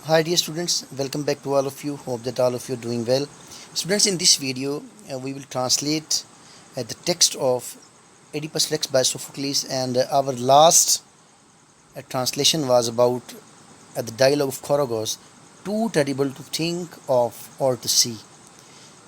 Hi dear students, welcome back to all of you. Hope that all of you are doing well. Students, in this video we will translate the text of Oedipus Rex by Sophocles, and our last translation was about the dialogue of Chorogos, too terrible to think of or to see.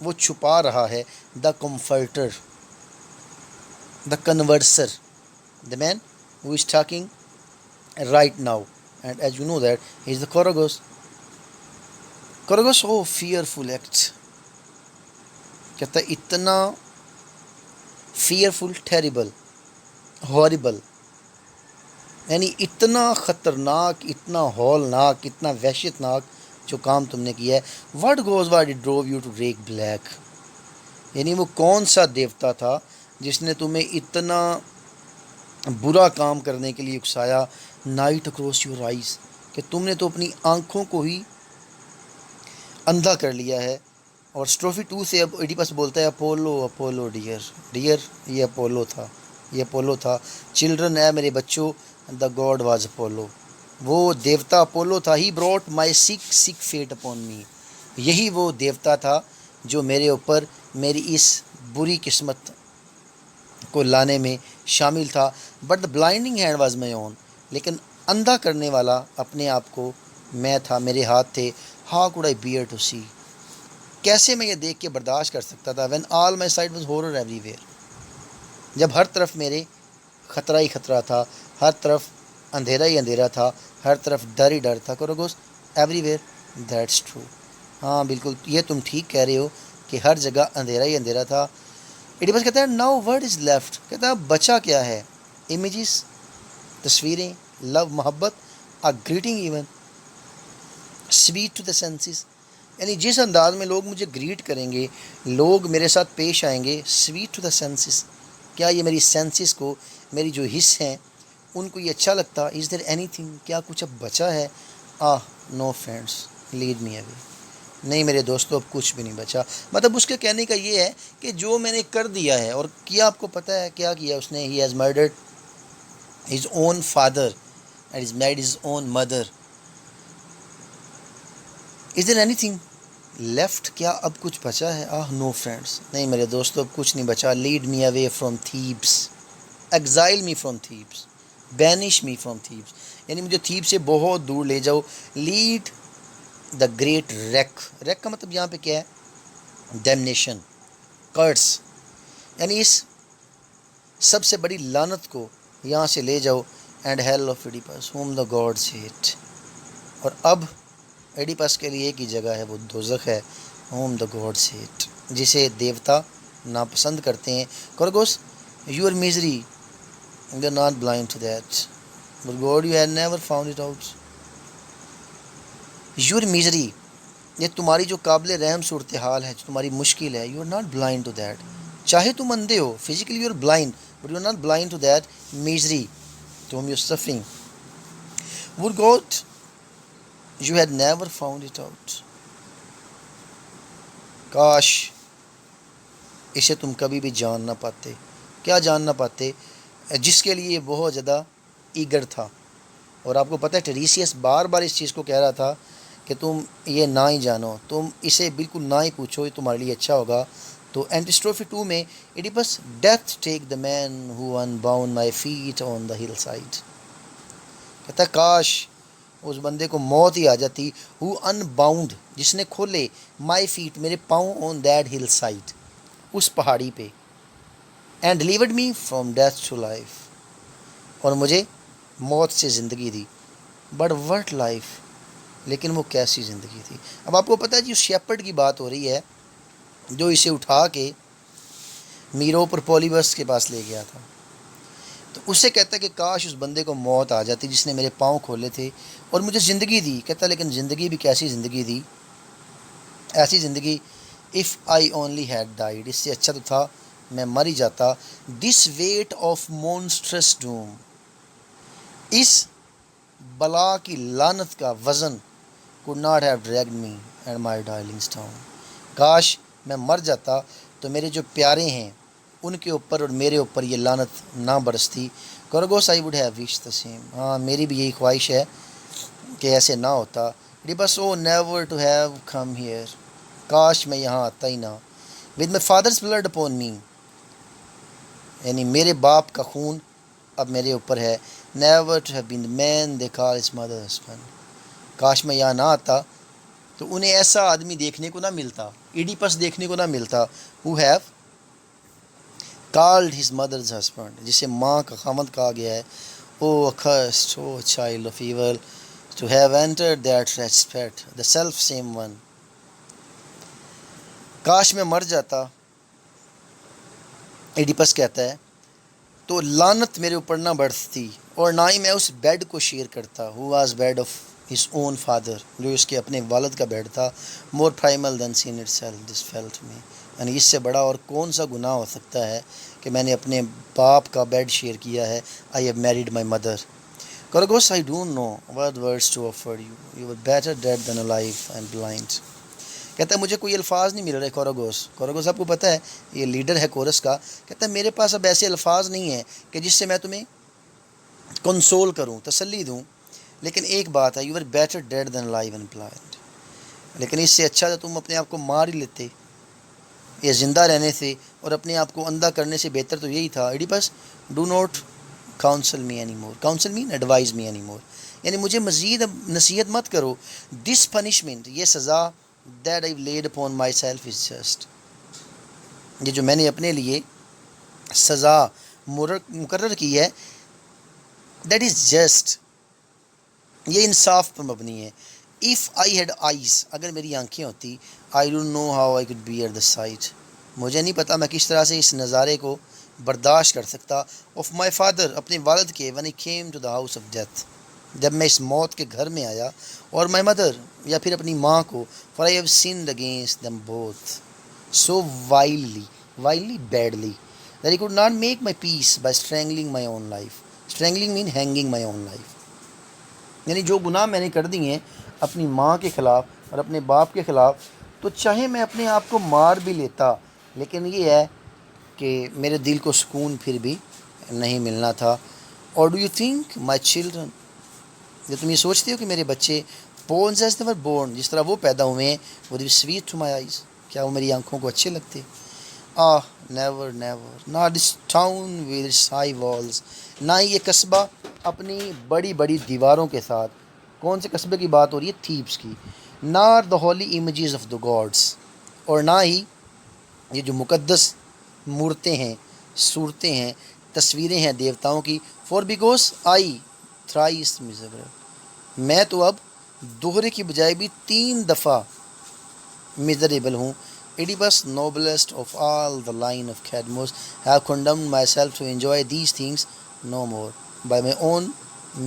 وہ چھپا رہا ہے. The comforter, the converser, the man who is talking right now, and as you know that he is the Korogos. Korogos, oh fearful act. کہتا ہے اتنا fearful, terrible, horrible, یعنی اتنا خطرناک, اتنا ہولناک, اتنا وحشتناک جو کام تم نے کیا ہے. what goes what it drove you to rake black, یعنی وہ کون سا دیوتا تھا جس نے تمہیں اتنا برا کام کرنے کے لیے اکسایا. نائٹ اکراس یور آئیز, کہ تم نے تو اپنی آنکھوں کو ہی اندھا کر لیا ہے. اور اسٹروفی 2 سے اب ایڈیپس بولتا ہے اپولو اپولو ڈیئر ڈیئر, یہ اپولو تھا, یہ اپولو تھا. چلڈرن ہے میرے بچوں, دا گاڈ واز اپولو, وہ دیوتا اپولو تھا. ہی بروٹ مائی سک سک فیٹ اپون می, یہی وہ دیوتا تھا جو میرے اوپر میری اس بری قسمت کو لانے میں شامل تھا. But the blinding hand was my own, لیکن اندھا کرنے والا اپنے آپ کو میں تھا, میرے ہاتھ تھے. How could I bear to see, کیسے میں یہ دیکھ کے برداشت کر سکتا تھا. When all my side was horror everywhere, جب ہر طرف میرے خطرہ ہی خطرہ تھا, ہر طرف اندھیرا ہی اندھیرا تھا, ہر طرف ڈر ہی ڈر تھا. کوروگوس ایوری ویئر, دیٹس ٹرو, ہاں بالکل یہ تم ٹھیک کہہ رہے ہو کہ ہر جگہ اندھیرا ہی اندھیرا تھا. ایڈیپس کہتا ہے ناؤ ورڈ از لیفٹ, کہتا ہے بچا کیا ہے. امیجز, تصویریں, لو محبت, a greeting even, sweet to the senses, یعنی جس انداز میں لوگ مجھے گریٹ کریں گے, لوگ میرے ساتھ پیش آئیں گے. سویٹ ٹو دا سینسز, کیا یہ میری سینسز کو, میری جو حص ہیں ان کو یہ اچھا لگتا. از دیر اینی تھنگ, کیا کچھ اب بچا ہے. نو فرینڈس لیڈ می اوے, نہیں میرے دوستوں اب کچھ بھی نہیں بچا. مطلب اس کے کہنے کا یہ ہے کہ جو میں نے کر دیا ہے, اور کیا آپ کو پتہ ہے کیا کیا اس نے. He has murdered his own father and his married his own mother. Is there any thing left, کیا اب کچھ بچا ہے. نو فرینڈس, نہیں میرے دوستوں اب کچھ نہیں بچا. Lead me away from Thebes, exile me from Thebes, banish me from Thebes, یعنی مجھے تھیب سے بہت دور لے جاؤ. Lead the great wreck, wreck کا مطلب یہاں پہ کیا ہے, ڈیمنیشن, کرس, یعنی اس سب سے بڑی لعنت کو یہاں سے لے جاؤ. And hell of Oedipus home the gods hate, اور اب ایڈیپس کے لیے ایک ہی جگہ ہے, وہ دوزخ ہے. ہوم دا گاڈز ہیٹ, جسے دیوتا ناپسند کرتے ہیں. Chorus your misery, you are not blind to that, but God you had never found it out. Your misery, یہ تمہاری جو قابل رحم صورتحال ہے, جو تمہاری مشکل ہے. You are not blind to that, چاہے تم اندھے ہو physically, you are blind, but you are not blind to that misery to whom you are suffering. Would God you had never found it out, کاش اسے تم کبھی بھی جان نہ پاتے. کیا جان نہ پاتے, جس کے لیے بہت زیادہ ایگر تھا. اور آپ کو پتہ ہے ٹیریسیس بار بار اس چیز کو کہہ رہا تھا کہ تم یہ نہ ہی جانو, تم اسے بالکل نہ ہی پوچھو, یہ تمہارے لیے اچھا ہوگا. تو اینٹسٹروفی 2 میں ایڈیپس, ڈیتھ ٹیک دا مین ہو ان باؤنڈ مائی فیٹ آن دا ہل سائڈ, کہتا ہے کاش اس بندے کو موت ہی آ جاتی. ہو ان باؤنڈ, جس نے کھولے, مائی فیٹ, میرے پاؤں, آن دیٹ ہل سائڈ, اس پہاڑی پہ. And delivered me from death to life, اور مجھے موت سے زندگی دی. بٹ وٹ لائف, لیکن وہ کیسی زندگی تھی. اب آپ کو پتہ ہے جی, اس شیپرڈ کی بات ہو رہی ہے جو اسے اٹھا کے میرو پر پولیبس کے پاس لے گیا تھا. تو اس سے کہتا ہے کہ کاش اس بندے کو موت آ جاتی جس نے میرے پاؤں کھولے تھے اور مجھے زندگی دی. کہتا لیکن زندگی بھی کیسی زندگی دی, ایسی زندگی, if I only had died, اس سے اچھا تو تھا میں مر ہی جاتا. This weight of monstrous doom, اس بلا کی لعنت کا وزن, could not have dragged me and my darlings down, کاش میں مر جاتا تو میرے جو پیارے ہیں ان کے اوپر اور میرے اوپر یہ لعنت نہ برستی. Chorus I would have wish the same, ہاں میری بھی یہی خواہش ہے کہ ایسے نہ ہوتا. بس oh never to have come here, کاش میں یہاں آتا ہی نہ. With my father's blood upon me, یعنی میرے باپ کا خون اب میرے اوپر ہے. Never to have been the man they call his mother husband, کاش میں یہاں نہ آتا تو انہیں ایسا آدمی دیکھنے کو نہ ملتا، ایڈیپس دیکھنے کو نہ ملتا، who have called his mother's husband، جسے ماں کا خامد کہا گیا ہے، او accursed، O child of evil، to have entered that respect، the self same one۔ کاش میں مر جاتا، ایڈیپس کہتا ہے، تو لعنت میرے اوپر نہ برستی، اور نہ ہی میں اس بیڈ کو شیئر کرتا، who was bed of his own father، جو اس کے اپنے والد کا بیڈ تھا، more primal than sin itself this felt me، یعنی اس سے بڑا اور کون سا گناہ ہو سکتا ہے کہ میں نے اپنے باپ کا بیڈ شیئر کیا ہے۔ I have married my mother۔ Korgos, I don't know what words to offer you، you were better dead than alive and blind۔ کہتا ہے مجھے کوئی الفاظ نہیں مل رہے کوروگوس آپ کو پتہ ہے یہ لیڈر ہے کورس کا، کہتا ہے میرے پاس اب ایسے الفاظ نہیں ہیں کہ جس سے میں تمہیں کنسول کروں، تسلی دوں، لیکن ایک بات ہے، you are better dead than live and blind, لیکن اس سے اچھا تھا تم اپنے آپ کو مار ہی لیتے، یہ زندہ رہنے سے اور اپنے آپ کو اندھا کرنے سے بہتر تو یہی تھا۔ Oedipus do not counsel me any more, counsel men advise me any more, یعنی مجھے مزید اب نصیحت مت کرو، دس پنشمنٹ، یہ سزا that I've laid upon myself is just، یہ جو میں نے اپنے لیے سزا مقرر کی ہے، that is just، یہ انصاف پر مبنی ہے۔ if I had eyes، اگر میری آنکھیں ہوتی، I don't know how I could bear the sight، مجھے نہیں پتا میں کس طرح سے اس نظارے کو برداشت کر سکتا، of my father، اپنے والد کے، when I came to the house of death، جب میں اس موت کے گھر میں آیا، اور my mother، یا پھر اپنی ماں کو، for I have sinned against them both so vilely badly that I could not make my peace by strangling my own life۔ strangling mean hanging my own life، یعنی جو گناہ میں نے کر دی ہیں اپنی ماں کے خلاف اور اپنے باپ کے خلاف، تو چاہے میں اپنے آپ کو مار بھی لیتا، لیکن یہ ہے کہ میرے دل کو سکون پھر بھی نہیں ملنا تھا۔ اور do you think my children, جو تم یہ سوچتے ہو کہ میرے بچے بورن ایز دیور بورن، جس طرح وہ پیدا ہوئے ہیں، وہ they sweet to my eyes, کیا وہ میری آنکھوں کو اچھے لگتے؟ Never not this town with its high walls, نہ ہی یہ قصبہ اپنی بڑی بڑی دیواروں کے ساتھ، کون سے قصبے کی بات ہو رہی ہے؟ تھیبس کی، nor the holy images of the gods, اور نہ ہی یہ جو مقدس مورتیں ہیں، صورتیں ہیں، تصویریں ہیں دیوتاؤں کی، for because I thrice miserable, میں تو اب دوہرے کی بجائے بھی 3 دفعہ میزریبل ہوں۔ Oedipus noblest of all the line of Cadmus have condemned myself to enjoy these things no more by my own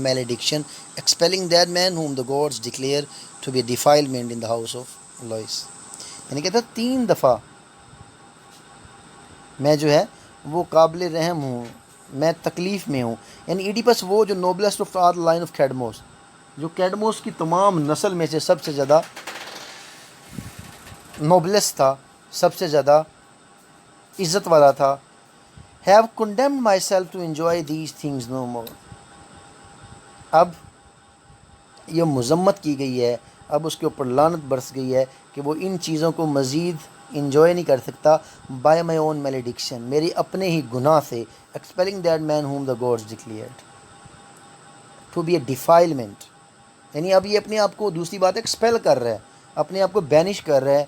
malediction, expelling that man whom the gods declare to be a defilement in the house of Lois۔ یعنی کہتا 3 دفعہ میں جو ہے وہ قابل رحم ہوں، میں تکلیف میں ہوں، یعنی ایڈیپس وہ جو نوبلسٹ آف آل لائن آف کیڈموس، جو کیڈموس کی تمام نسل میں سے سب سے زیادہ نوبلس تھا، سب سے زیادہ عزت والا تھا، have condemned myself to enjoy these things no more, اب یہ مذمت کی گئی ہے، اب اس کے اوپر لعنت برس گئی ہے کہ وہ ان چیزوں کو مزید انجوائے نہیں کر سکتا، بائی مائی اون میلیڈکشن، میری اپنے ہی گناہ سے، expelling that man whom the gods declared to be a defilement, یعنی اب یہ اپنے آپ کو، دوسری بات ایکسپیل کر رہا ہے، اپنے آپ کو بینش کر رہا ہے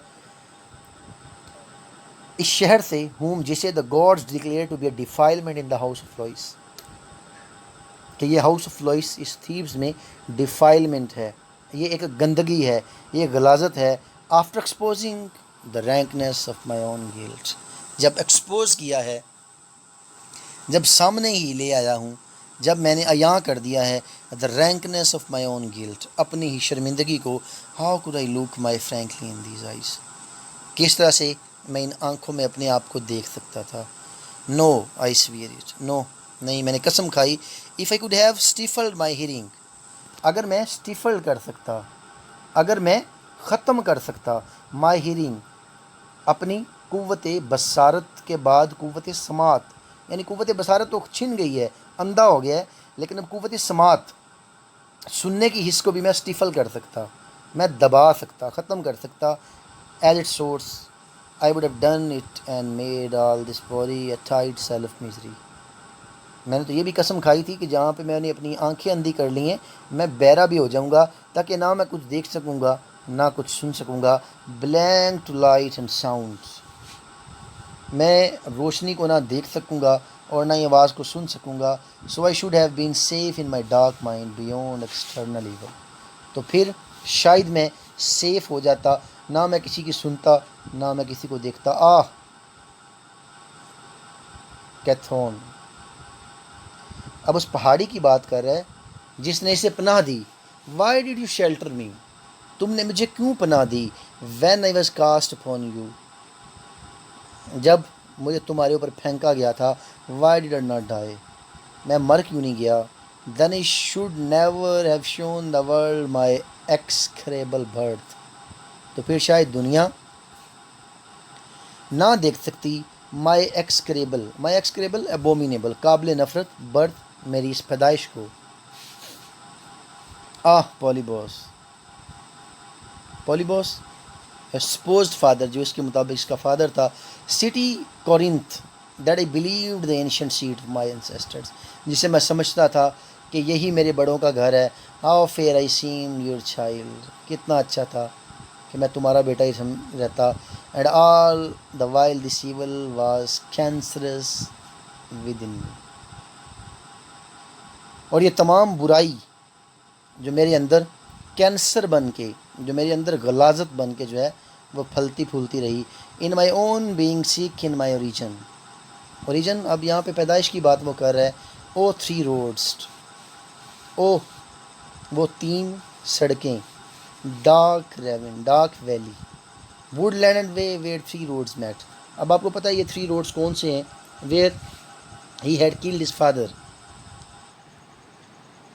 اس شہر سے، ہوم جسے the gods declare to be a defilement in the house of Laius, کہ یہ ہاؤس آف لوئس اس تھیبس میں ڈیفائلمنٹ ہے، یہ ایک گندگی ہے، یہ غلاظت ہے۔ After exposing the rankness of my own guilt, جب ایکسپوز کیا ہے، جب سامنے ہی لے آیا ہوں، جب میں نے عیاں کر دیا ہے دا rankness of my own guilt, اپنی ہی شرمندگی کو، how could I look my frankly in these eyes, کس طرح سے میں ان آنکھوں میں اپنے آپ کو دیکھ سکتا تھا۔ نو آئی سویئر اٹ، نو، نہیں، میں نے قسم کھائی، if I could have stifled my hearing, اگر میں اسٹیفلڈ کر سکتا، اگر میں ختم کر سکتا مائی ہیئرنگ، اپنی قوت بصارت کے بعد قوت سماعت، یعنی قوت بصارت تو چھن گئی ہے، اندھا ہو گیا ہے، لیکن اب قوت سماعت، سننے کی حص کو بھی میں اسٹیفل کر سکتا، میں دبا سکتا، ختم کر سکتا، as it source I would have done it and made all this body a tight cell of misery, میں نے تو یہ بھی قسم کھائی تھی کہ جہاں پہ میں نے اپنی آنکھیں اندھی کر لی ہیں، میں بہرا بھی ہو جاؤں گا، تاکہ نہ میں کچھ دیکھ سکوں گا، نہ کچھ سن سکوں گا. Blank to light and sounds. میں روشنی کو نہ دیکھ سکوں گا اور نہ ہی آواز کو سن سکوں گا. So I should have been safe in my dark mind beyond external evil. تو پھر شاید میں سیف ہو جاتا, نہ میں کسی کی سنتا نہ میں کسی کو دیکھتا. کیتھون اب اس پہاڑی کی بات کر رہا ہے جس نے اسے پناہ دی. Why did you shelter me, تم نے مجھے کیوں پناہ دی. When I was cast upon you, جب مجھے تمہارے اوپر پھینکا گیا تھا. Why did I not die, میں مر کیوں نہیں گیا. Then I should never have shown the world my execrable birth. تو پھر شاید دنیا نہ دیکھ سکتی مائی ایکسکریبل ابومینیبل, قابل نفرت برتھ, میری اس پیدائش کو. پولیبوس سپوزڈ فادر, جو اس کے مطابق اس کا فادر تھا. City Corinth that I believed the ancient seat of my ancestors, جسے میں سمجھتا تھا کہ یہی میرے بڑوں کا گھر ہے. How fair I seem your child, کتنا اچھا تھا کہ میں تمہارا بیٹا ہی رہتا. And all the while this evil was cancerous within me, اور یہ تمام برائی جو میرے اندر کینسر بن کے, جو میرے اندر غلاظت بن کے جو ہے وہ پھلتی پھولتی رہی. ان مائی اون بینگ سیک ان مائی اوریجن. اب یہاں پہ پیدائش کی بات وہ کر رہا ہے. او 3 روڈس, او وہ 3 سڑکیں. Dark valley, woodland and way where 3 roads meet. اب آپ کو پتہ ہے یہ 3 روڈس کون سے ہیں. Where he had killed his father.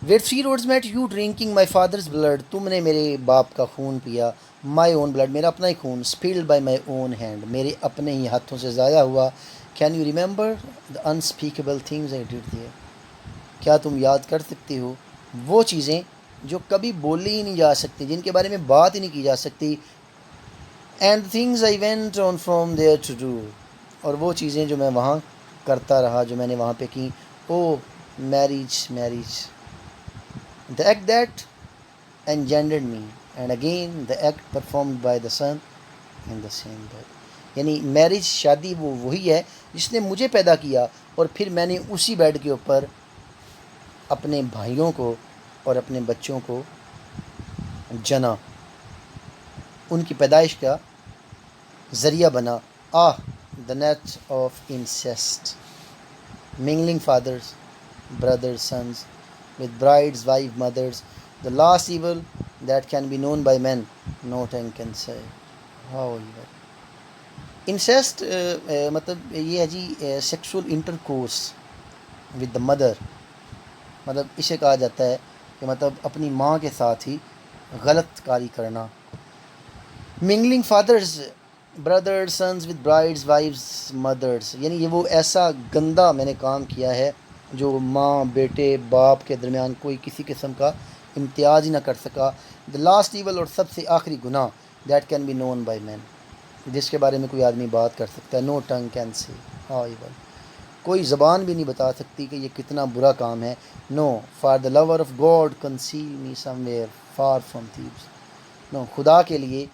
Where 3 roads meet you drinking my father's blood, تم نے میرے باپ کا خون پیا. مائی اون بلڈ, میرا اپنا ہی خون. اسپلڈ بائی مائی اون ہینڈ, میرے اپنے ہی ہاتھوں سے ضائع ہوا. Can you remember the unspeakable things I did there, کیا تم یاد کر سکتے ہو وہ چیزیں جو کبھی بولی ہی نہیں جا سکتی, جن کے بارے میں بات ہی نہیں کی جا سکتی. And things I went on from there to do, اور وہ چیزیں جو میں وہاں کرتا رہا, جو میں نے وہاں پہ کی. او marriage, the act that engendered me, and again the act performed by the son in the same bed. یعنی میرج, شادی وہ وہی ہے جس نے مجھے پیدا کیا اور پھر میں نے اسی بیڈ کے اوپر اپنے بھائیوں کو اور اپنے بچوں کو جنا, ان کی پیدائش کا ذریعہ بنا. the net of incest, mingling fathers, brothers, sons with brides, wives, mothers, the last evil that can be known by men, no tongue can say. How evil. Incest مطلب یہ ہے جی sexual intercourse with the mother, مطلب اسے کہا جاتا ہے کہ مطلب اپنی ماں کے ساتھ ہی غلط کاری کرنا. Mingling fathers, brothers, sons with brides, wives, mothers, یعنی یہ وہ ایسا گندا میں نے کام کیا ہے جو ماں بیٹے باپ کے درمیان کوئی کسی قسم کا امتیاز ہی نہ کر سکا. دا لاسٹ ایول, اور سب سے آخری گناہ, that can be known by man, جس کے بارے میں کوئی آدمی بات کر سکتا ہے. نو ٹنگ کین سی ہاؤ ایول, کوئی زبان بھی نہیں بتا سکتی کہ یہ کتنا برا کام ہے. No for the love of God conceal me somewhere far from Thebes. No, خدا کے لیے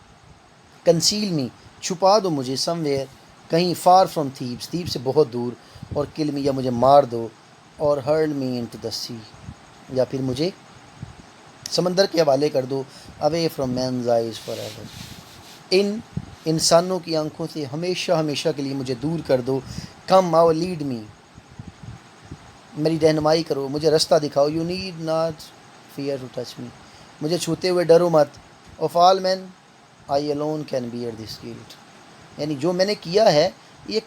کنسیل می, چھپا دو مجھے, سم ویئر, کہیں, فار فرام تھیوز, تھیب سے بہت دور, اور کل می, یا مجھے مار دو, اور ہرل می انٹو دا سی, یا پھر مجھے سمندر کے حوالے کر دو. Away from men's eyes forever, ان انسانوں کی آنکھوں سے ہمیشہ ہمیشہ کے لیے مجھے دور کر دو. کم آؤ لیڈ می, میری رہنمائی کرو, مجھے رستہ دکھاؤ. You need not fear to touch me, مجھے چھوتے ہوئے ڈرو مت. Of all men I alone can bear this guilt, یعنی جو میں نے کیا ہے یہ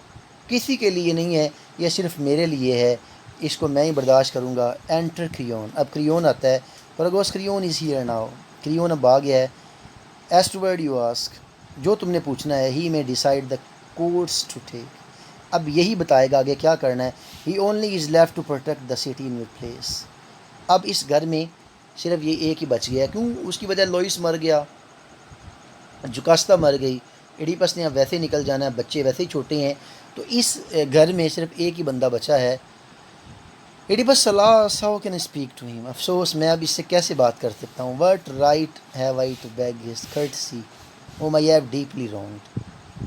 کسی کے لیے نہیں ہے, یہ صرف میرے لیے ہے, اس کو میں ہی برداشت کروں گا. اینٹر کریون, اب کریون آتا ہے. پرگوس کریون از ہیئر ناؤ, کریون اب آ گیا ہے. As to word you ask, جو تم نے پوچھنا ہے. He may decide the course to take, اب یہی بتائے گا آگے کیا کرنا ہے. He only is left to protect the city in your place, اب اس گھر میں صرف یہ ایک ہی بچ گیا. کیوں؟ اس کی وجہ لوئس مر گیا, جکاستہ مر گئی, ایڈیپس نے اب ویسے نکل جانا ہے, بچے ویسے ہی چھوٹے ہیں, تو اس گھر میں صرف ایک ہی بندہ بچا ہے. Oedipus alas how can I speak to him, افسوس میں اب اس سے کیسے بات کر سکتا ہوں. what right have I to beg his courtesy whom I have deeply wronged.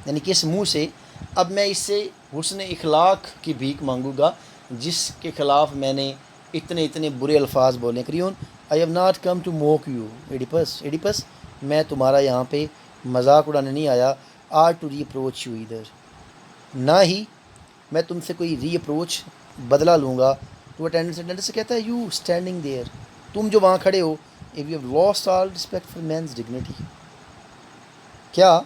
یعنی کہ اس منہ سے اب میں اس سے حسن اخلاق کی بھیک مانگوں گا جس کے خلاف میں نے اتنے برے الفاظ بولے. کریون I have not come to mock you Oedipus میں تمہارا یہاں پہ مذاق اڑانے نہیں آیا. or to reproach you either, نہ ہی میں تم سے کوئی ری اپروچ بدلہ لوں گا. تو اٹینڈنس سے کہتا ہے یو اسٹینڈنگ دیئر, تم جو وہاں کھڑے ہو, if you have lost all respect for men's dignity, کیا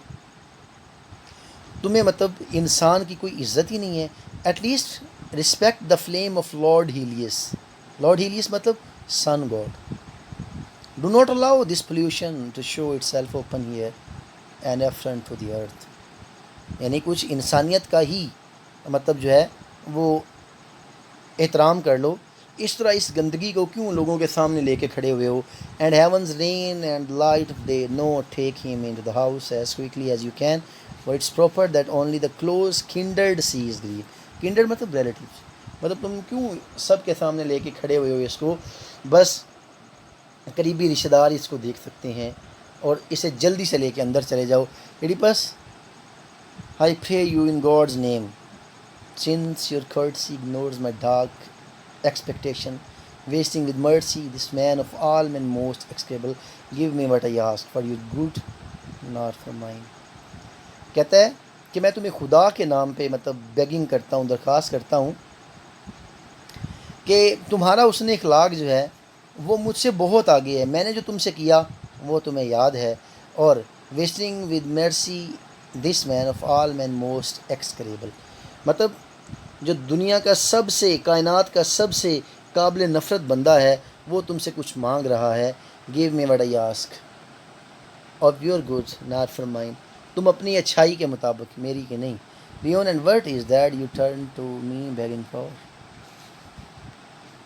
تمہیں مطلب انسان کی کوئی عزت ہی نہیں ہے. At least respect the flame of Lord Helios مطلب sun god. Do not allow this pollution to show itself open here and affront to the earth. یعنی کچھ انسانیت کا ہی مطلب جو ہے وہ احترام کر لو, اس طرح اس گندگی کو کیوں لوگوں کے سامنے لے کے کھڑے ہوئے ہو. And heavens rain and light of day no take him into the house as quickly as you can, but it's proper that only the close kindred sees grief. Kindred مطلب ریلیٹیوز, مطلب تم کیوں سب کے سامنے لے کے کھڑے ہوئے ہو اس کو, بس قریبی رشتہ دار اس کو دیکھ سکتے ہیں اور اسے جلدی سے لے کے اندر چلے جاؤ. Oedipus I pray you in God's name, since your courtesy ignores my dark expectation, wasting with mercy this man of all men most execrable, give me what I ask, for your good, not for mine. کہتا ہے کہ میں تمہیں خدا کے نام پہ مطلب بیگنگ کرتا ہوں, درخواست کرتا ہوں کہ تمہارا حسن اخلاق جو ہے وہ مجھ سے بہت آگے ہے. میں نے جو تم سے کیا وہ تمہیں یاد ہے. اور wasting with mercy this man of all men most execrable, مطلب جو دنیا کا سب سے, کائنات کا سب سے قابل نفرت بندہ ہے وہ تم سے کچھ مانگ رہا ہے. Give me what I ask of your good not for mine, تم اپنی اچھائی کے مطابق, میری کے نہیں. Beyond and what is that you turn to me begging for.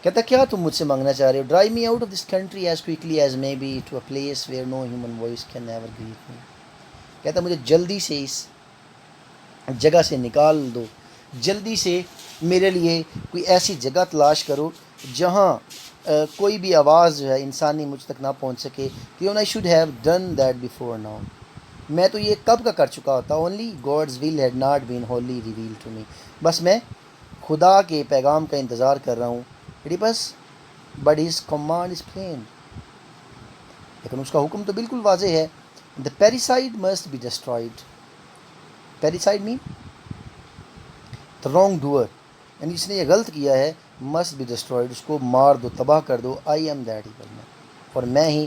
کہتا کیا تم مجھ سے مانگنا چاہ رہے ہو. Drive me out of this country as quickly as may be to a place where no human voice can ever greet me. کہتا مجھے جلدی سے اس جگہ سے نکال دو, جلدی سے میرے لیے کوئی ایسی جگہ تلاش کرو جہاں کوئی بھی آواز جو ہے انسانی مجھ تک نہ پہنچ سکے. کیوں I should have done that before now, میں تو یہ کب کا کر چکا ہوتا. Only God's will had not been wholly revealed to me, بس میں خدا کے پیغام کا انتظار کر رہا ہوں. بس but his command is plain, لیکن اس کا حکم تو بالکل واضح ہے. The parricide must be destroyed. Parricide mean the wrong doer, یعنی جس نے یہ غلط کیا ہے must be destroyed, اس کو مار دو, تباہ کر دو. I am that evil man, اور میں ہی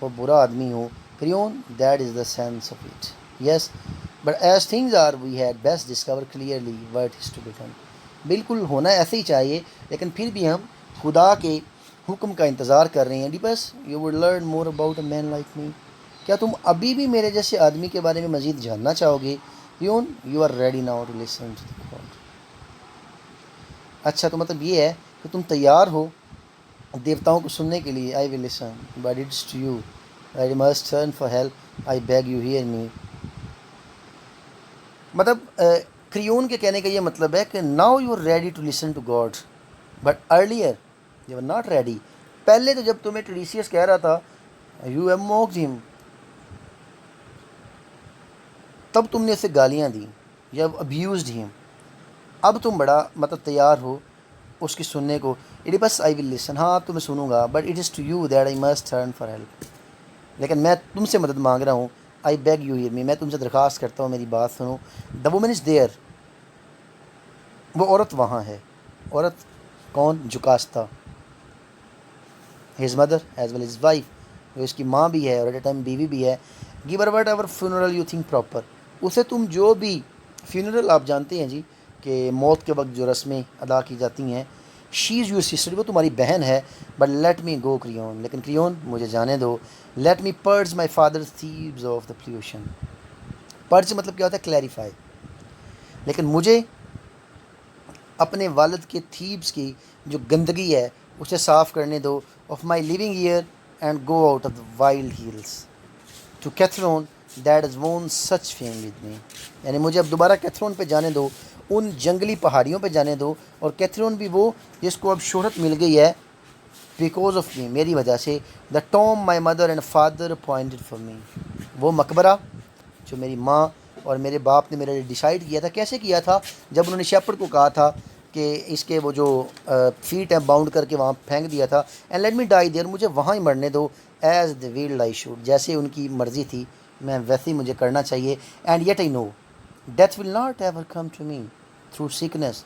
وہ برا آدمی ہوں. Creon, that is the sense of it. Yes, but as things are we had best discover clearly what is to be done. بالکل ہونا ایسے ہی چاہیے, لیکن پھر بھی ہم خدا کے حکم کا انتظار کر رہے ہیں. بس you would learn more about a man like me. کیا تم ابھی بھی میرے جیسے آدمی کے بارے میں مزید جاننا چاہو گے. You are ready now to listen to the god. اچھا, تو مطلب یہ ہے کہ تم تیار ہو دیوتاؤں کو سننے کے لیے. I will listen but it's to you I must turn for help, I beg you hear me. مطلب کریون کے کہنے کا یہ مطلب ہے کہ now you are ready to listen to God, but earlier you are not ready. پہلے تو جب تمہیں ٹریسیس کہہ رہا تھا یو ہیو موکڈ ہم, تب تم نے اسے گالیاں دیں, یا ابیوزڈ ہیم. اب تم بڑا مطلب تیار ہو اس کی سننے کو. بس آئی ول لسن, ہاں تمہیں سنوں گا, but it is to you that I must turn for help, لیکن میں تم سے مدد مانگ رہا ہوں. I beg you hear me, میں تم سے درخواست کرتا ہوں میری بات سنو. دا وومن از دیئر, وہ عورت وہاں ہے. عورت کون؟ Jocasta, his mother as well his wife, وہ اس کی ماں بھی ہے اور ایٹ اے ٹائم بیوی بھی ہے. Give Hare what ever funeral you think proper, اسے تم جو بھی فیونرل آپ جانتے ہیں جی کہ موت کے وقت جو رسمیں ادا کی جاتی ہیں. شی از یور سسٹر, وہ تمہاری بہن ہے. بٹ لیٹ می گو کریون, لیکن کریون مجھے جانے دو. Let me purge my father Thebes of the pollution. Purge مطلب کیا ہوتا ہے؟ کلیریفائی. لیکن مجھے اپنے والد کے تھیبس کی جو گندگی ہے اسے صاف کرنے دو. Off my living air and go out of the wild hills to Cithaeron that is won such fame with me. یعنی مجھے اب دوبارہ کیتھرون پہ جانے دو ان جنگلی پہاڑیوں پہ جانے دو، اور کیتھرون بھی وہ جس کو اب شہرت مل گئی ہے بیکاز آف می، میری وجہ سے، the tomb my mother and father appointed for me, وہ مقبرہ جو میری ماں اور میرے باپ نے میرے لیے ڈیسائیڈ کیا تھا۔ کیسے کیا تھا؟ جب انہوں نے شیپرڈ کو کہا تھا کہ اس کے وہ جو فیٹ ہیں باؤنڈ کر کے وہاں پھینک دیا تھا، and let me die there, مجھے وہاں ہی مرنے دو، as the willed I should, جیسے ان کی مرضی تھی میں ویسے ہی مجھے کرنا چاہیے، and yet I know death will not ever come to me through sickness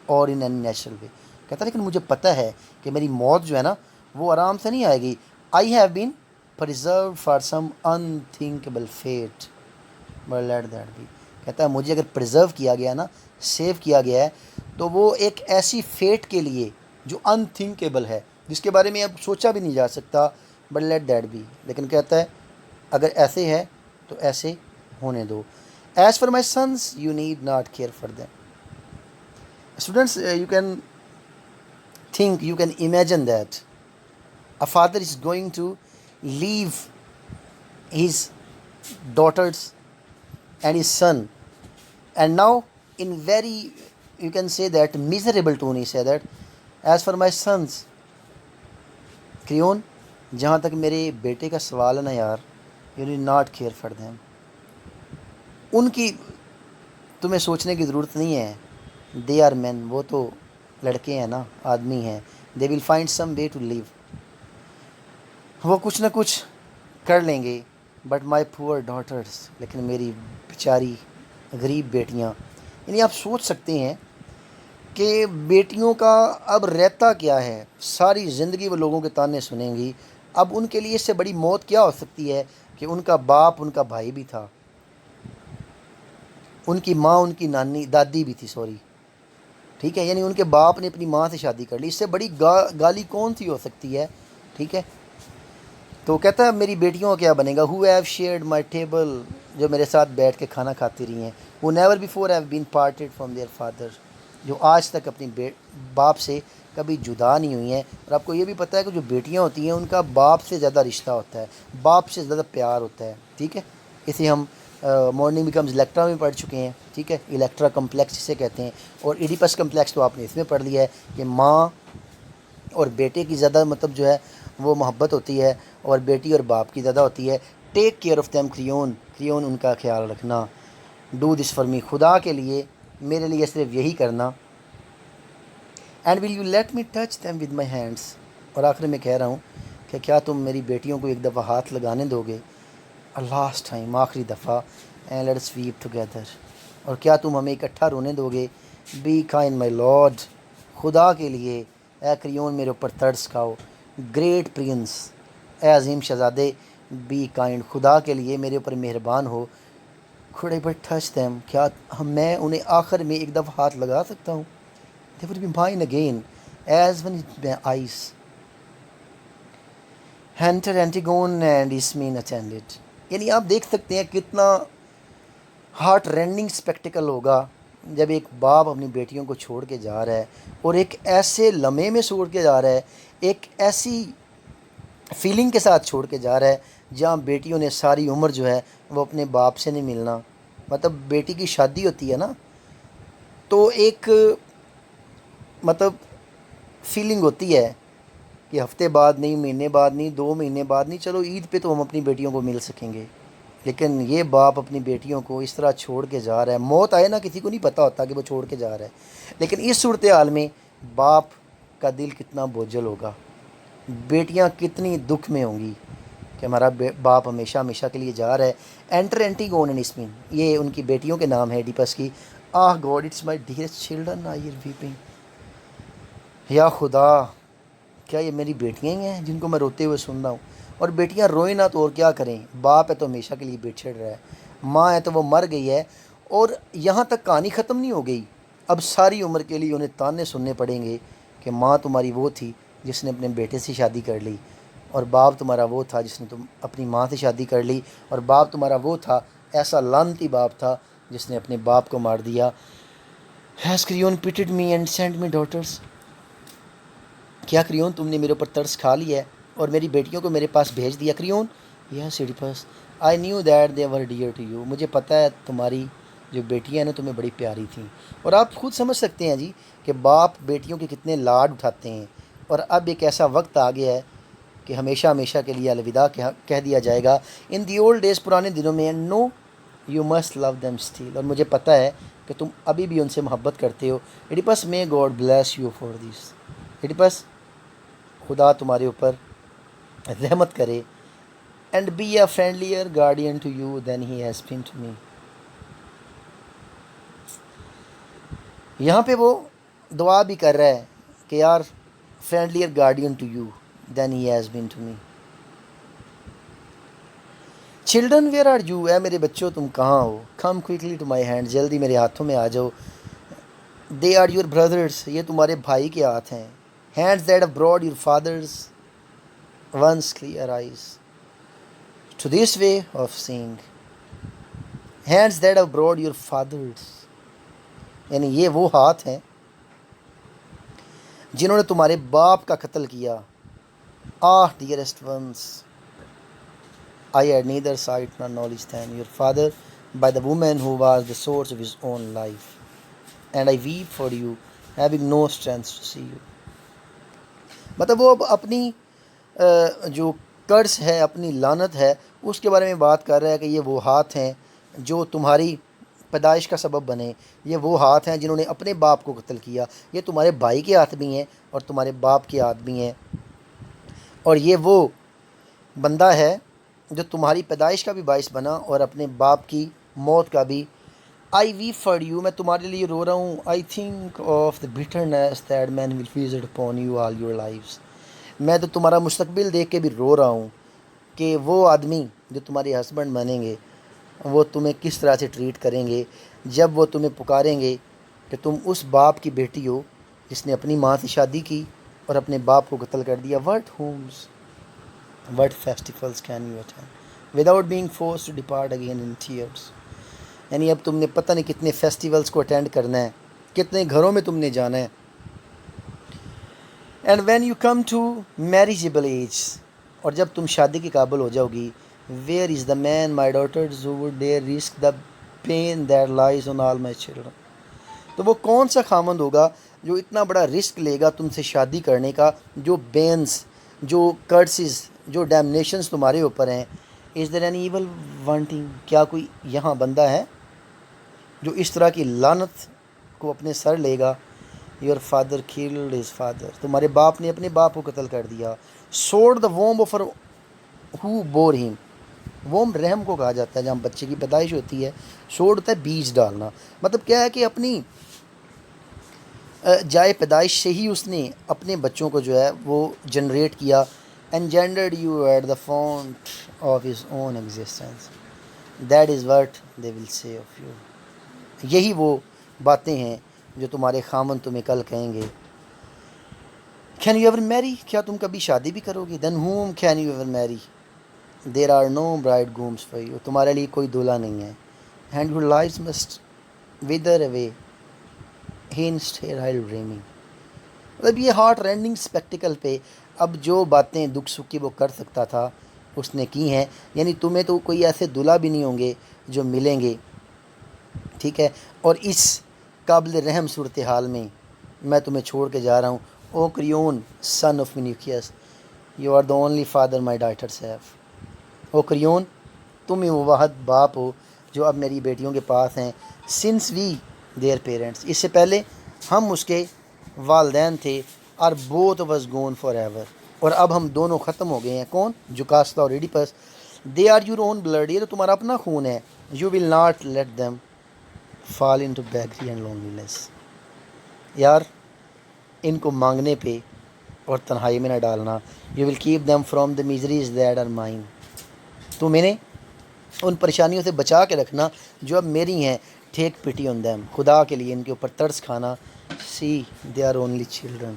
or in any natural way, کہتا لیکن مجھے پتہ ہے کہ میری موت جو ہے نا وہ آرام سے نہیں آئے گی، I have been preserved for some unthinkable fate but let that be, کہتا ہے مجھے اگر پرزرو کیا گیا نا، سیو کیا گیا ہے، تو وہ ایک ایسی فیٹ کے لیے جو انتھنکیبل ہے، جس کے بارے میں اب سوچا بھی نہیں جا سکتا، بٹ لیٹ دیٹ بی، لیکن کہتا ہے اگر ایسے ہے تو ایسے ہونے دو، as for my sons you need not care for them. Students you can think, you can imagine that a father is going to leave his daughters and his son, and now in very, you can say that miserable tone he said that as for my sons Creon, جہاں تک میرے بیٹے کا سوال ہے نا یار، you need not care for them, ان کی تمہیں سوچنے کی ضرورت نہیں ہے، دے آر مین، وہ تو لڑکے ہیں نا، آدمی ہیں، دے will find some way to لیو، وہ کچھ نہ کچھ کر لیں گے، بٹ مائی پور ڈاٹرس، لیکن میری بیچاری غریب بیٹیاں، یعنی آپ سوچ سکتے ہیں کہ بیٹیوں کا اب رہتا کیا ہے، ساری زندگی وہ لوگوں کے تانے سنیں گی، اب ان کے لیے اس سے بڑی موت کیا ہو سکتی ہے کہ ان کا باپ ان کا بھائی بھی تھا، ان کی ماں ان کی نانی دادی بھی تھی، سوری، ٹھیک ہے، یعنی ان کے باپ نے اپنی ماں سے شادی کر لی، اس سے بڑی گالی کون سی ہو سکتی ہے، ٹھیک ہے۔ تو کہتا ہے میری بیٹیوں کا کیا بنے گا، who have shared my table, جو میرے ساتھ بیٹھ کے کھانا کھاتی رہی ہیں، وہ never before have been parted from their father, جو آج تک اپنی باپ سے کبھی جدا نہیں ہوئی ہیں، اور آپ کو یہ بھی پتہ ہے کہ جو بیٹیاں ہوتی ہیں ان کا باپ سے زیادہ رشتہ ہوتا ہے، باپ سے زیادہ پیار ہوتا ہے، ٹھیک ہے، اسے ہم مارننگ بیکمز الیکٹرا میں پڑھ چکے ہیں، ٹھیک ہے، الیکٹرا کمپلیکس اسے کہتے ہیں، اور ایڈیپس کمپلیکس تو آپ نے اس میں پڑھ لیا ہے کہ ماں اور بیٹے کی زیادہ مطلب جو ہے وہ محبت ہوتی ہے، اور بیٹی اور باپ کی زیادہ ہوتی ہے، ٹیک کیئر آف دیم کریون، کریون ان کا خیال رکھنا، ڈو دس فار می، خدا کے لیے میرے لیے صرف یہی کرنا، and will you let me touch them with my hands, اور آخر میں کہہ رہا ہوں کہ کیا تم میری بیٹیوں کو ایک دفعہ ہاتھ لگانے دو گے، لاسٹ ٹائم، آخری دفعہ، اینڈ لیٹس ویپ ٹوگیدر، اور کیا تم ہمیں اکٹھا رونے دو گے، بی کائنڈ مائی لارڈ، خدا کے لیے اے کریون میرے اوپر ترس کھاؤ، گریٹ پرنس، اے عظیم شہزادے، بی کائنڈ، خدا کے لیے میرے اوپر مہربان ہو، could I but touch them، کیا میں انہیں آخر میں ایک دفعہ ہاتھ لگا سکتا ہوں، they would be mine again as when my eyes enter Antigone and Ismene attended، یعنی آپ دیکھ سکتے ہیں کتنا ہارٹ رینڈنگ اسپیکٹیکل ہوگا جب ایک باپ اپنی بیٹیوں کو چھوڑ کے جا رہا ہے، اور ایک ایسے لمحے میں چھوڑ کے جا رہا ہے، ایک ایسی فیلنگ کے ساتھ چھوڑ کے جا رہا ہے جہاں بیٹیوں نے ساری عمر جو ہے وہ اپنے باپ سے نہیں ملنا، مطلب بیٹی کی شادی ہوتی ہے نا تو ایک مطلب فیلنگ ہوتی ہے کہ ہفتے بعد نہیں، مہینے بعد نہیں، 2 مہینے بعد نہیں، چلو عید پہ تو ہم اپنی بیٹیوں کو مل سکیں گے، لیکن یہ باپ اپنی بیٹیوں کو اس طرح چھوڑ کے جا رہا ہے، موت آئے نا کسی کو نہیں پتہ ہوتا کہ وہ چھوڑ کے جا رہا ہے، لیکن اس صورتحال میں باپ کا دل کتنا بوجھل ہوگا، بیٹیاں کتنی دکھ میں ہوں گی کہ ہمارا باپ ہمیشہ ہمیشہ کے لیے جا رہا ہے، اینٹر اینٹیگون اینڈ اسمین، یہ ان کی بیٹیوں کے نام ہے ایڈیپس کی، ah God it's my dearest children I are weeping, یا خدا کیا یہ میری بیٹیاں ہی ہیں جن کو میں روتے ہوئے سن رہا ہوں، اور بیٹیاں روئیں نہ تو اور کیا کریں، باپ ہے تو ہمیشہ کے لیے بچھڑ رہا ہے، ماں ہے تو وہ مر گئی ہے، اور یہاں تک کہانی ختم نہیں ہو گئی، اب ساری عمر کے لیے انہیں تانے سننے پڑیں گے کہ ماں تمہاری وہ تھی جس نے اپنے بیٹے سے شادی کر لی، اور باپ تمہارا وہ تھا جس نے اپنی ماں سے شادی کر لی، اور باپ تمہارا وہ تھا، ایسا لعنتی باپ تھا جس نے اپنے باپ کو مار دیا، has Creon pitied me and send me daughters, کیا کریون تم نے میرے اوپر ترس کھا لیا ہے اور میری بیٹیوں کو میرے پاس بھیج دیا، Creon yes Oedipus I knew that they were dear to you, مجھے پتہ ہے تمہاری جو بیٹیاں نا تمہیں بڑی پیاری تھیں. اور آپ خود سمجھ سکتے ہیں جی کہ باپ بیٹیوں کے کتنے لاڈ اٹھاتے ہیں. اور اب ایک ایسا وقت آ گیا ہے کہ ہمیشہ ہمیشہ کے لیے الوداع کہہ دیا جائے گا. ان دی اولڈ ڈیز، پرانے دنوں میں، know you must love them still. اور مجھے پتہ ہے کہ تم ابھی بھی ان سے محبت کرتے ہو. Oedipus may God bless you for this. Oedipus, خدا تمہارے اوپر رحمت کرے. And be a friendlier guardian to you than he has been to me. یہاں پہ وہ دعا بھی کر رہا ہے کہ یار friendlier guardian to you than he has been to me. Children where are you. اے میرے بچوں تم کہاں ہو؟ Come quickly to my hand. جلدی میرے ہاتھوں میں آ جاؤ. They are your brothers. یہ تمہارے بھائی کے ہاتھ ہیں. Hands that have brought your father's once clear eyes to this way of seeing. Hands that have brought your father's, یعنی یہ وہ ہاتھ ہیں جنہوں نے تمہارے باپ کا قتل کیا. Ah dearest ones I had neither sight nor knowledge than your father by the woman who was the source of his own life. And I weep for you, having no strength to see you. مطلب وہ اب اپنی جو قرض ہے، اپنی لعنت ہے، اس کے بارے میں بات کر رہا ہے کہ یہ وہ ہاتھ ہیں جو تمہاری پیدائش کا سبب بنے. یہ وہ ہاتھ ہیں جنہوں نے اپنے باپ کو قتل کیا. یہ تمہارے بھائی کے ہاتھ بھی ہیں اور تمہارے باپ کے ہاتھ بھی ہیں. اور یہ وہ بندہ ہے جو تمہاری پیدائش کا بھی باعث بنا اور اپنے باپ کی موت کا بھی. I weep for you. میں تمہارے لیے رو رہا ہوں. I think of the bitterness that men will visit upon you all your lives. میں تو تمہارا مستقبل دیکھ کے بھی رو رہا ہوں کہ وہ آدمی جو تمہارے ہسبینڈ بنیں گے وہ تمہیں کس طرح سے ٹریٹ کریں گے جب وہ تمہیں پکاریں گے کہ تم اس باپ کی بیٹی ہو جس نے اپنی ماں سے شادی کی اور اپنے باپ کو قتل کر دیا. What festivals can you attend without being forced to depart again in tears. یعنی اب تم نے پتہ نہیں کتنے فیسٹیولز کو اٹینڈ کرنا ہے، کتنے گھروں میں تم نے جانا ہے. And when you come to marriageable age, اور جب تم شادی کے قابل ہو جاؤ گی. Where is the man my daughters who would dare risk the pain that lies on all my children. تو وہ کون سا خامند ہوگا جو اتنا بڑا رسک لے گا تم سے شادی کرنے کا، جو بینس، جو کرسز، جو ڈیمنیشنز تمہارے اوپر ہیں. از دیر این ایول وانٹنگ. کیا کوئی یہاں بندہ ہے جو اس طرح کی لعنت کو اپنے سر لے گا؟ Your father killed his father. تمہارے باپ نے اپنے باپ کو قتل کر دیا. Sowed the womb of who bore him. Womb رحم کو کہا جاتا ہے جہاں بچے کی پیدائش ہوتی ہے. سوڈ ہوتا ہے بیج ڈالنا. مطلب کیا ہے کہ اپنی جائے پیدائش سے ہی اس نے اپنے بچوں کو جو ہے وہ جنریٹ کیا. engendered you at the fount of his own existence. That is what they will say of you. یہی وہ باتیں ہیں جو تمہارے خامن تمہیں کل کہیں گے. Can you ever marry? کیا تم کبھی شادی بھی کرو گے؟ Then whom can you ever marry? There are no bridegrooms for you. تمہارے لیے کوئی دولہا نہیں ہے. And your lives must wither away. Hence sterile dreaming. مطلب یہ ہارٹ رینڈنگ اسپیکٹیکل پہ اب جو باتیں دکھ سکھ کی وہ کر سکتا تھا اس نے کی ہیں. یعنی تمہیں تو کوئی ایسے دلہا بھی نہیں ہوں گے جو ملیں گے، ٹھیک ہے. اور اس قابل رحم صورتحال میں میں تمہیں چھوڑ کے جا رہا ہوں. O Creon son of Menoeceus, you are the only father my daughters have. O Creon, تم ہی وہ واحد باپ ہو جو اب میری بیٹیوں کے پاس ہیں. سنس وی دیئر پیرنٹس، اس سے پہلے ہم اس کے والدین تھے. Are both of us gone forever, اور اب ہم دونوں ختم ہو گئے ہیں. کون؟ جوکاستا اور Oedipus. They are your own blood, یہ تو تمہارا اپنا خون ہے. You will not let them fall into beggary and loneliness. یار ان کو مانگنے پہ اور تنہائی میں نہ ڈالنا. You will keep them from the miseries that are mine. تم انہیں ان پریشانیوں سے بچا کے رکھنا جو اب میری ہیں. ٹیک پٹی آن دیم، خدا کے لیے ان کے اوپر ترس کھانا. سی دے آر اونلی چلڈرن.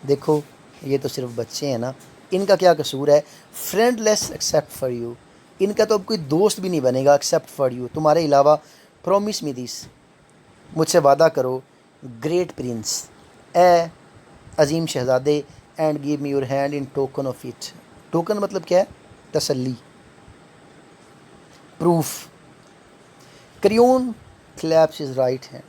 دیکھو یہ تو صرف بچے ہیں نا، ان کا کیا قصور ہے. Friendless except for you, ان کا تو اب کوئی دوست بھی نہیں بنے گا ایکسیپٹ فار یو، تمہارے علاوہ. پرومس می دس، مجھ سے وعدہ کرو. گریٹ پرنس، اے عظیم شہزادے. And give me your hand in token of it. Token مطلب کیا ہے؟ تسلی، proof. کریون claps his right hand.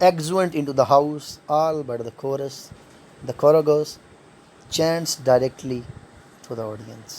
exuent into the house all but the chorus chants directly to the audience.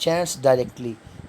chants directly,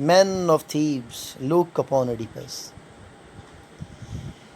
men of Thebes look upon Oedipus.